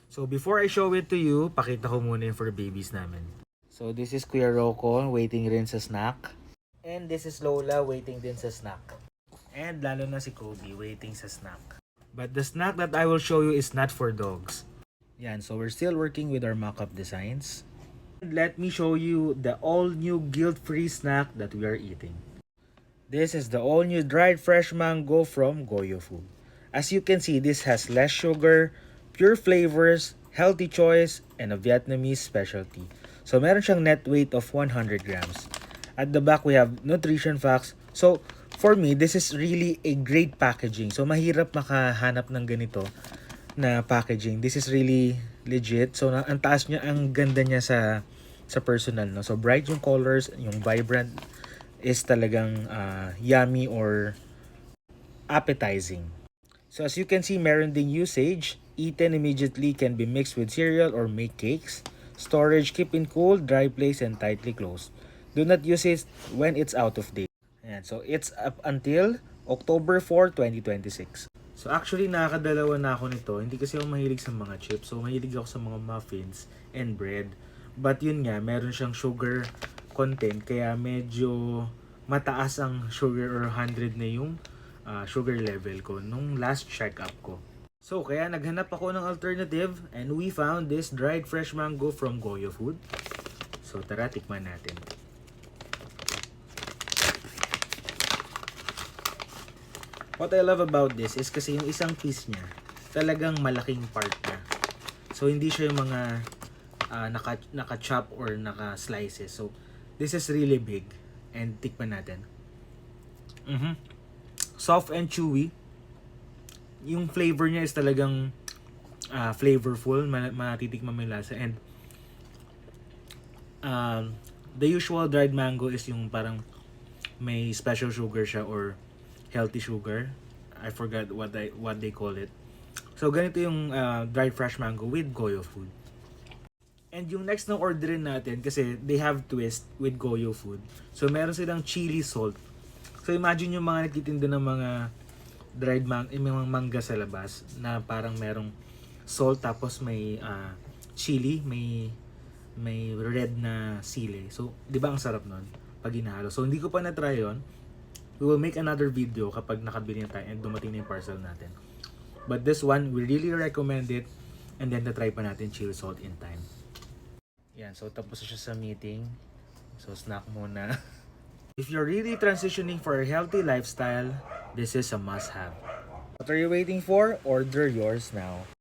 So before I show it to you, pakita ko muna yung for babies namin. So this is Kuya Rocco waiting rin sa snack. And this is Lola waiting din sa snack. And lalo na si Kobe waiting sa snack. But the snack that I will show you is not for dogs. Yan, so we're still working with our mock-up designs. Let me show you the all-new guilt-free snack that we are eating. This is the all-new dried fresh mango from Goyo Food. As you can see, this has less sugar, pure flavors, healthy choice, and a Vietnamese specialty. So meron siyang net weight of 100 grams. At the back, we have nutrition facts. So for me, this is really a great packaging. So mahirap makahanap ng ganito na packaging. This is really legit. So ang taas niya, ang ganda niya sa personal, no. So bright yung colors, yung vibrant is talagang yummy or appetizing. So as you can see, meron ding usage. Eaten immediately, can be mixed with cereal or make cakes. Storage, keep in cool, dry place, and tightly closed. Do not use it when it's out of date. Ayan, so it's up until October 4, 2026. So actually, nakakadalawa na ako nito. Hindi kasi ako mahilig sa mga chips. So mahilig ako sa mga muffins and bread. But yun nga, meron siyang sugar content. Kaya medyo mataas ang sugar or 100 na yung sugar level ko nung last check-up ko. So kaya naghanap ako ng alternative and we found this dried fresh mango from Goyo Food. So tara, tikman natin. What I love about this is kasi yung isang piece niya, talagang malaking part niya. So, hindi siya yung mga naka-chop or naka-slices. So, this is really big. And tikman natin. Soft and chewy. Yung flavor niya is talagang flavorful. Matitikman mo yung lasa. And the usual dried mango is yung parang may special sugar siya or healthy sugar. I forgot what they call it. So ganito yung dried fresh mango with Goyo Food. And yung next na orderin natin kasi they have twist with Goyo Food. So meron silang chili salt. So imagine yung mga nagtitinda ng mga dried mga mangga sa labas na parang merong salt tapos may chili, may red na sili. So 'di ba ang sarap nun pag hinahalo. So hindi ko pa na-try yon. We will make another video kapag nakabili na tayo and dumating na yung parcel natin. But this one, we really recommend it. And then, na-try pa natin chili salt in time. Yan, so tapos siya sa meeting. So, snack muna. If you're really transitioning for a healthy lifestyle, this is a must-have. What are you waiting for? Order yours now.